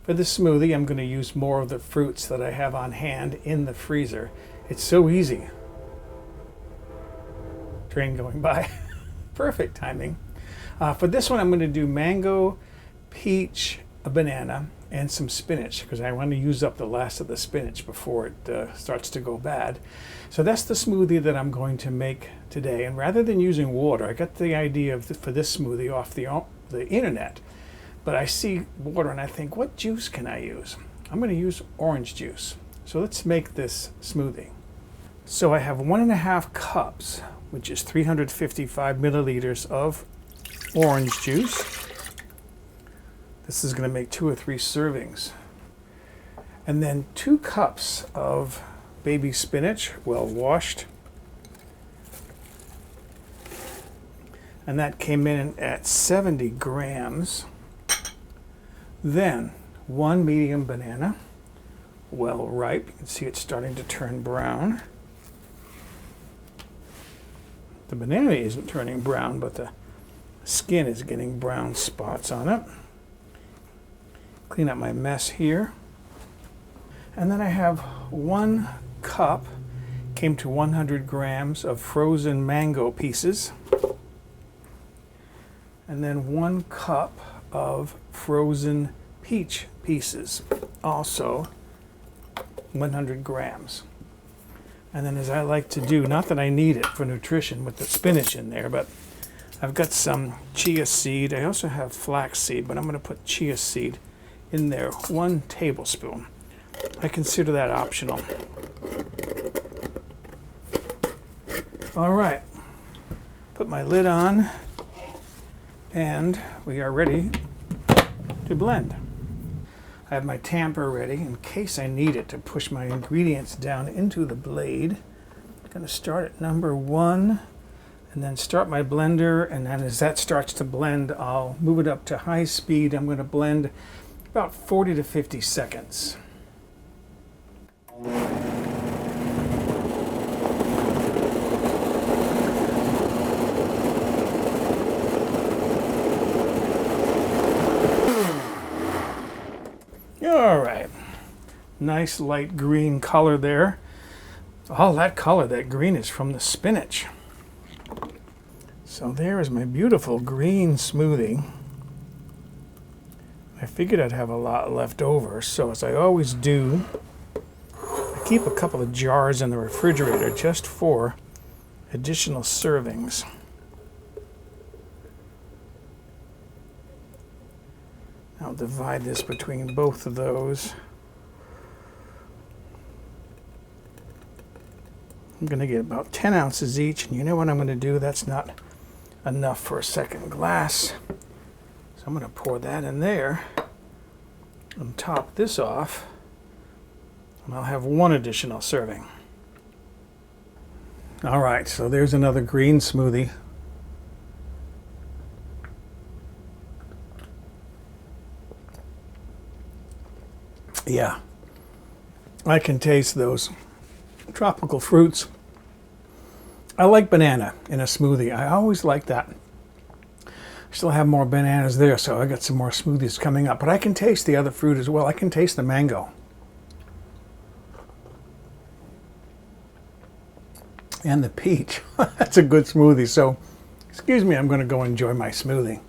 For this smoothie, I'm going to use more of the fruits that I have on hand in the freezer. It's so easy. Train going by. Perfect timing. For this one, I'm going to do mango, peach, a banana, and some spinach because I want to use up the last of the spinach before it starts to go bad. So that's the smoothie that I'm going to make today. And rather than using water, I got the idea for this smoothie off the internet. But I see water and I think, what juice can I use? I'm going to use orange juice. So let's make this smoothie. So I have 1.5 cups, which is 355 milliliters of orange juice. This is going to make 2 or 3 servings. And then 2 cups of baby spinach, well washed. And that came in at 70 grams. Then 1 medium banana, well ripe. You can see it's starting to turn brown. The banana isn't turning brown, but the skin is getting brown spots on it. Clean up my mess here. And then I have 1 cup, came to 100 grams of frozen mango pieces. And then 1 cup of frozen peach pieces, also 100 grams. And then, as I like to do, not that I need it for nutrition with the spinach in there, but I've got some chia seed. I also have flax seed, but I'm going to put chia seed in there, 1 tablespoon. I consider that optional. All right, put my lid on, and we are ready to blend. I have my tamper ready in case I need it to push my ingredients down into the blade. I'm going to start at number 1 and then start my blender, and then as that starts to blend, I'll move it up to high speed. I'm going to blend about 40 to 50 seconds. All right, nice light green color there. All that color, that green, is from the spinach. So there is my beautiful green smoothie. I figured I'd have a lot left over, so as I always do, I keep a couple of jars in the refrigerator just for additional servings. I'll divide this between both of those. I'm going to get about 10 ounces each, and you know what I'm going to do? That's not enough for a second glass. So I'm going to pour that in there and top this off, and I'll have 1 additional serving. All right, so there's another green smoothie. Yeah, I can taste those tropical fruits. I like banana in a smoothie. I always like that. I still have more bananas there, so I got some more smoothies coming up. But I can taste the other fruit as well. I can taste the mango. And the peach. That's a good smoothie. So, excuse me, I'm going to go enjoy my smoothie.